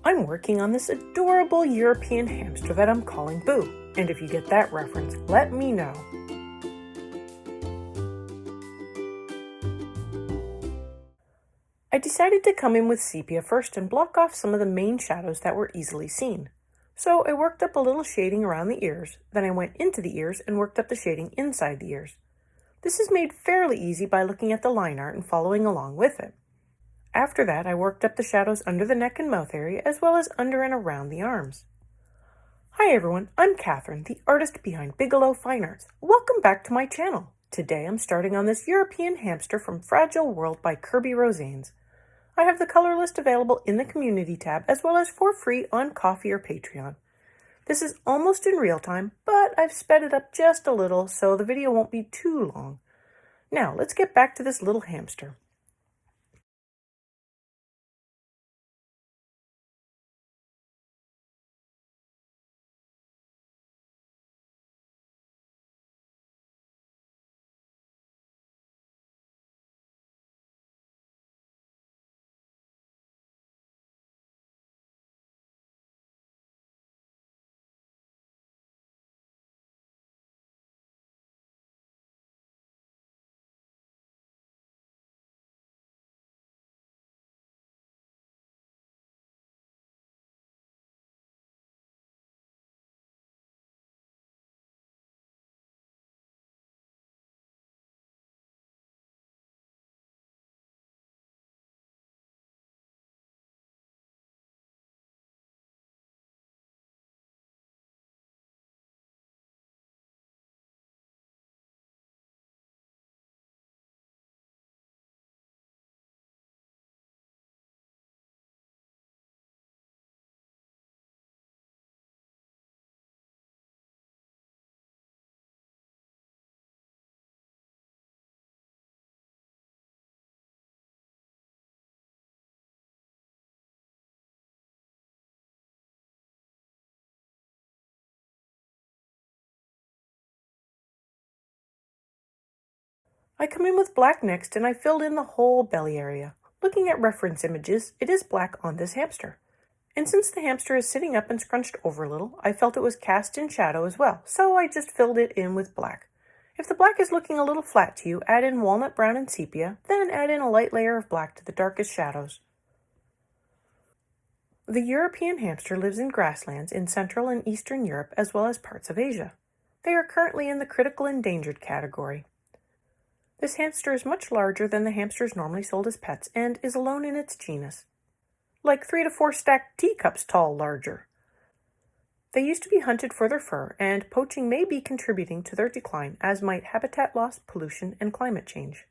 I'm working on this adorable European hamster that I'm calling Boo, and if you get that reference, let me know. I decided to come in with sepia first and block off some of the main shadows that were easily seen. So I worked up a little shading around the ears, then I went into the ears and worked up the shading inside the ears. This is made fairly easy by looking at the line art and following along with it. After that, I worked up the shadows under the neck and mouth area, as well as under and around the arms. Hi everyone, I'm Catherine, the artist behind Bigelow Fine Arts. Welcome back to my channel. Today I'm starting on this European hamster from Fragile World by Kirby Rosanes. I have the color list available in the community tab, as well as for free on Ko-fi or Patreon. This is almost in real time, but I've sped it up just a little so the video won't be too long. Now let's get back to this little hamster. I come in with black next and I filled in the whole belly area. Looking at reference images, it is black on this hamster. And since the hamster is sitting up and scrunched over a little, I felt it was cast in shadow as well, so I just filled it in with black. If the black is looking a little flat to you, add in walnut brown and sepia, then add in a light layer of black to the darkest shadows. The European hamster lives in grasslands in Central and Eastern Europe as well as parts of Asia. They are currently in the critical endangered category. This hamster is much larger than the hamsters normally sold as pets and is alone in its genus. Like 3 to 4 stacked teacups tall larger. They used to be hunted for their fur, and poaching may be contributing to their decline, as might habitat loss, pollution, and climate change.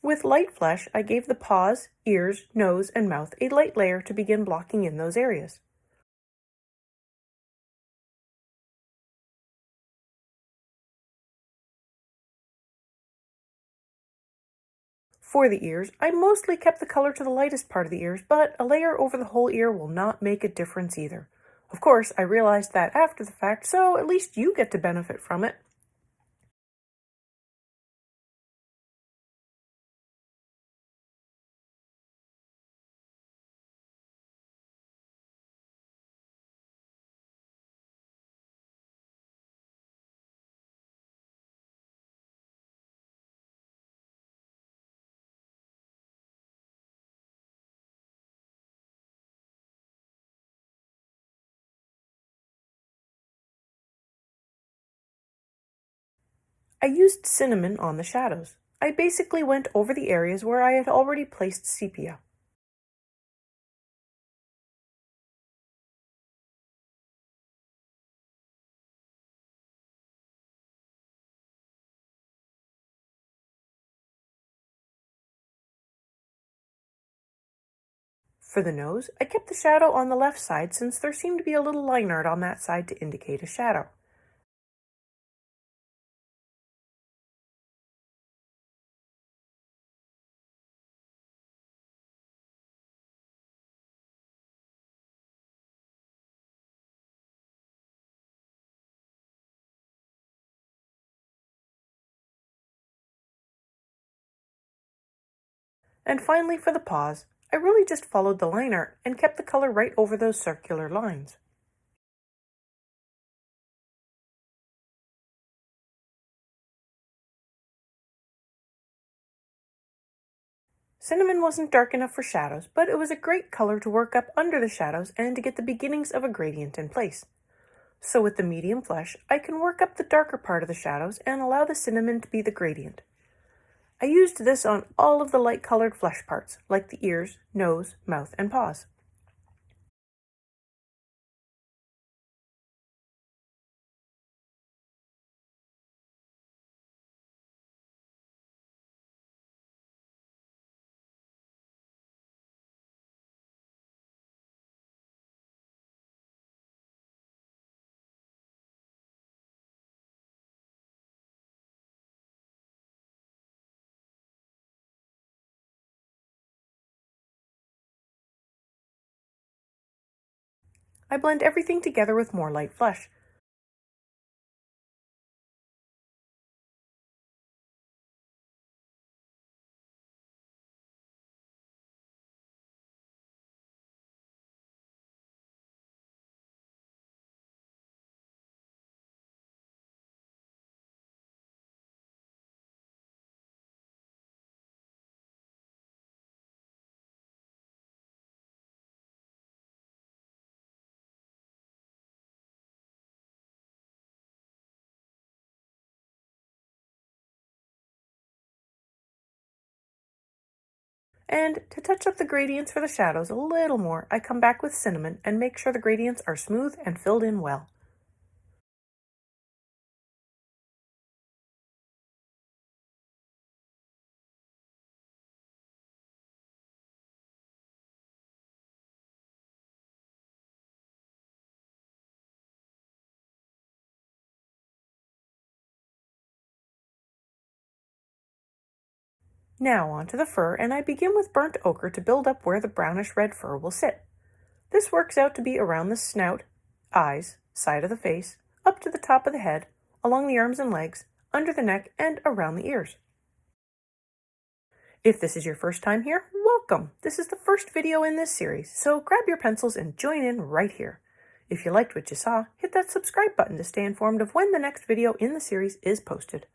With light flesh, I gave the paws, ears, nose, and mouth a light layer to begin blocking in those areas. For the ears, I mostly kept the color to the lightest part of the ears, but a layer over the whole ear will not make a difference either. Of course, I realized that after the fact, so at least you get to benefit from it. I used cinnamon on the shadows. I basically went over the areas where I had already placed sepia. For the nose, I kept the shadow on the left side since there seemed to be a little line art on that side to indicate a shadow. And finally for the paws, I really just followed the line art and kept the color right over those circular lines. Cinnamon wasn't dark enough for shadows, but it was a great color to work up under the shadows and to get the beginnings of a gradient in place. So with the medium flesh, I can work up the darker part of the shadows and allow the cinnamon to be the gradient. I used this on all of the light-colored flesh parts, like the ears, nose, mouth, and paws. I blend everything together with more light flesh. And to touch up the gradients for the shadows a little more, I come back with cinnamon and make sure the gradients are smooth and filled in well. Now onto the fur, and I begin with burnt ochre to build up where the brownish red fur will sit. This works out to be around the snout, eyes, side of the face, up to the top of the head, along the arms and legs, under the neck, and around the ears. If this is your first time here, welcome! This is the first video in this series, so grab your pencils and join in right here. If you liked what you saw, hit that subscribe button to stay informed of when the next video in the series is posted.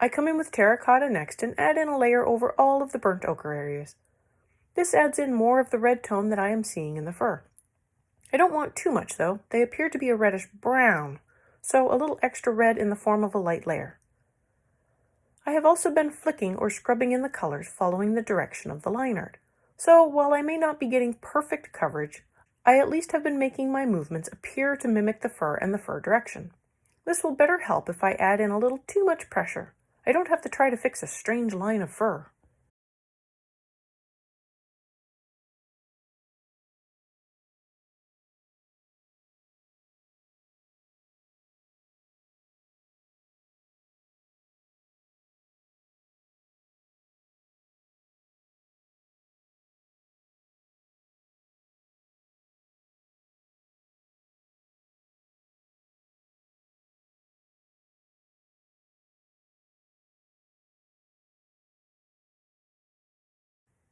I come in with terracotta next and add in a layer over all of the burnt ochre areas. This adds in more of the red tone that I am seeing in the fur. I don't want too much though, they appear to be a reddish brown. so a little extra red in the form of a light layer. I have also been flicking or scrubbing in the colors following the direction of the line art. So while I may not be getting perfect coverage, I at least have been making my movements appear to mimic the fur and the fur direction. This will better help if I add in a little too much pressure. I don't have to try to fix a strange line of fur.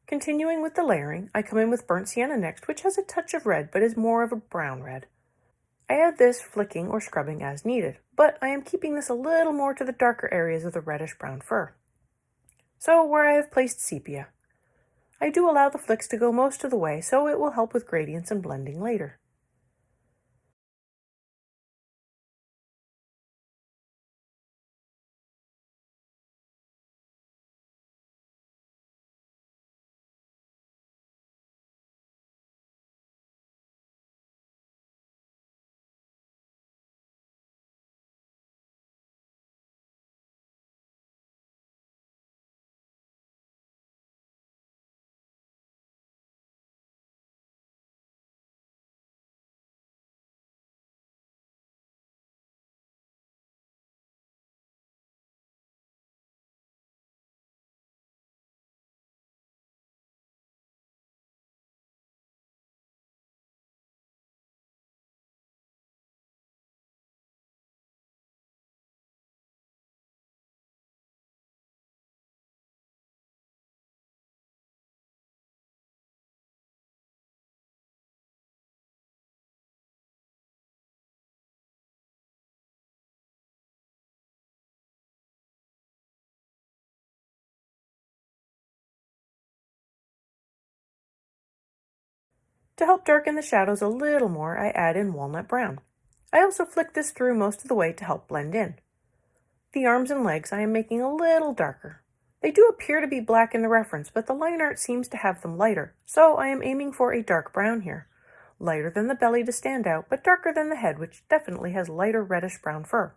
Continuing with the layering, I come in with burnt sienna next, which has a touch of red but is more of a brown red. I add this flicking or scrubbing as needed, but I am keeping this a little more to the darker areas of the reddish-brown fur. So where I have placed sepia, I do allow the flicks to go most of the way so it will help with gradients and blending later. To help darken the shadows a little more, I add in walnut brown. I also flick this through most of the way to help blend in. The arms and legs I am making a little darker. They do appear to be black in the reference, but the line art seems to have them lighter, so I am aiming for a dark brown here. Lighter than the belly to stand out, but darker than the head, which definitely has lighter reddish-brown fur.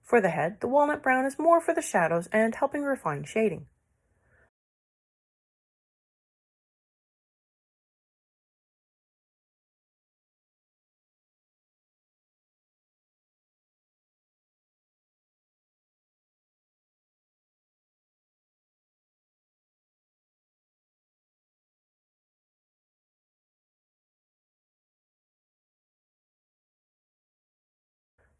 For the head, the walnut brown is more for the shadows and helping refine shading.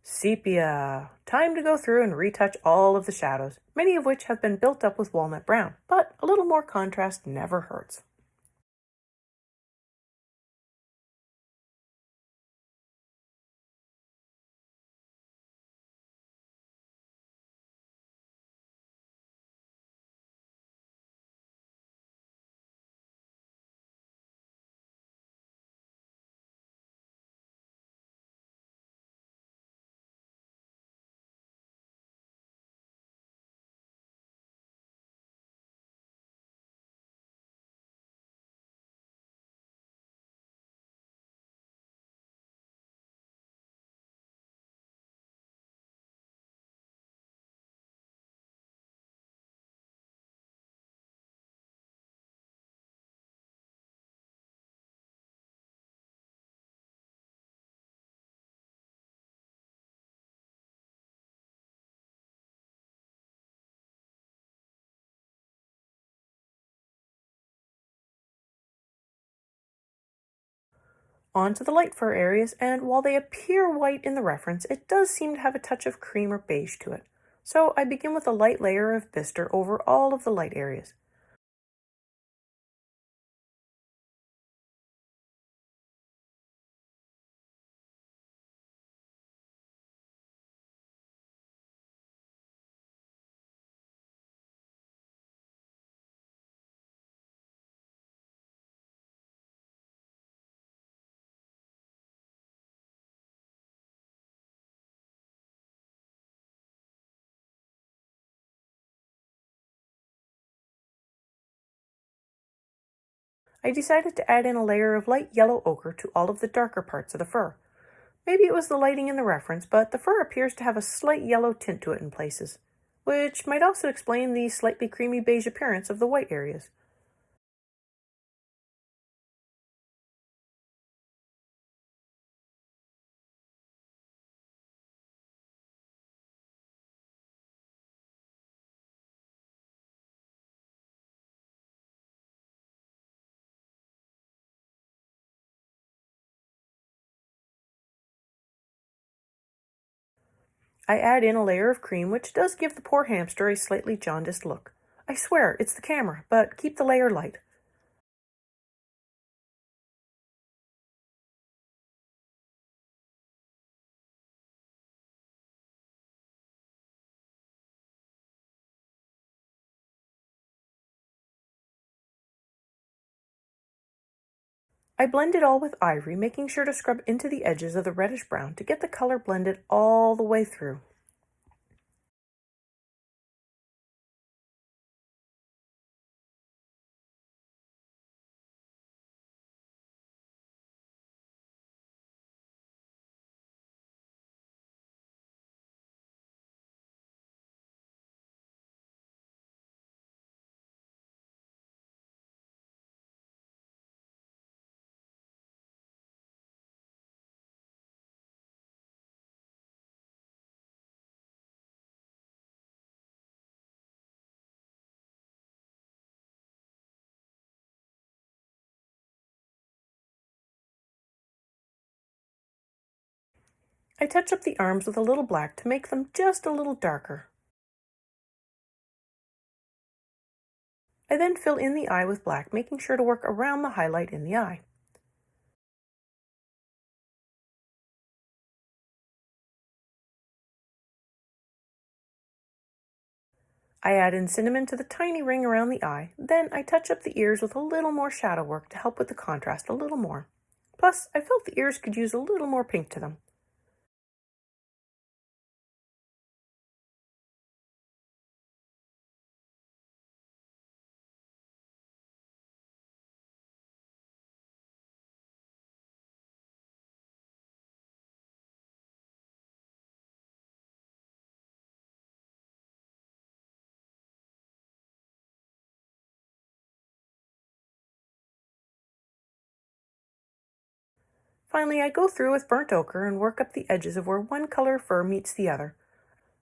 Sepia! Time to go through and retouch all of the shadows, many of which have been built up with walnut brown, but a little more contrast never hurts. onto the light fur areas, and while they appear white in the reference, it does seem to have a touch of cream or beige to it. So I begin with a light layer of bistre over all of the light areas. I decided to add in a layer of light yellow ochre to all of the darker parts of the fur. Maybe it was the lighting in the reference, but the fur appears to have a slight yellow tint to it in places, which might also explain the slightly creamy beige appearance of the white areas. I add in a layer of cream, which does give the poor hamster a slightly jaundiced look. I swear, it's the camera, but keep the layer light. I blend it all with ivory, making sure to scrub into the edges of the reddish brown to get the color blended all the way through. I touch up the arms with a little black to make them just a little darker. I then fill in the eye with black, making sure to work around the highlight in the eye. I add in cinnamon to the tiny ring around the eye, then I touch up the ears with a little more shadow work to help with the contrast a little more. Plus, I felt the ears could use a little more pink to them. Finally, I go through with burnt ochre and work up the edges of where one color fur meets the other.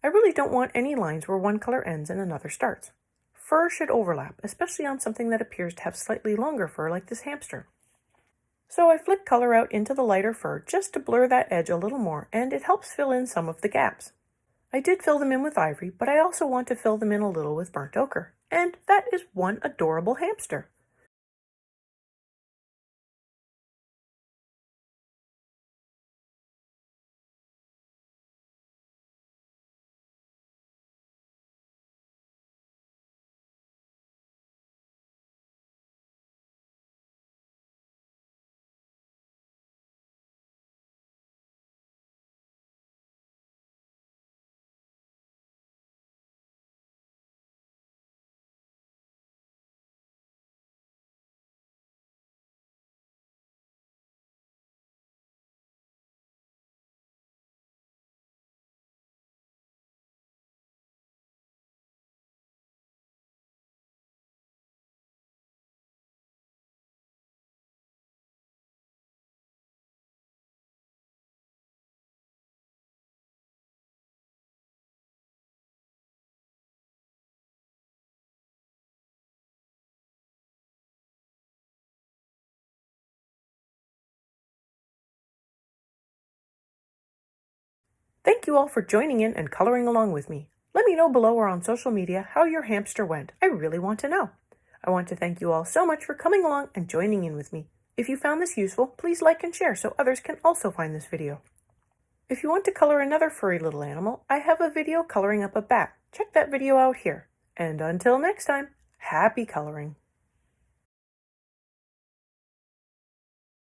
I really don't want any lines where one color ends and another starts. Fur should overlap, especially on something that appears to have slightly longer fur like this hamster. So I flick color out into the lighter fur just to blur that edge a little more, and it helps fill in some of the gaps. I did fill them in with ivory, but I also want to fill them in a little with burnt ochre. And that is one adorable hamster. Thank you all for joining in and coloring along with me. Let me know below or on social media how your hamster went. I really want to know. I want to thank you all so much for coming along and joining in with me. If you found this useful, please like and share so others can also find this video. If you want to color another furry little animal, I have a video coloring up a bat. Check that video out here. And until next time, happy coloring.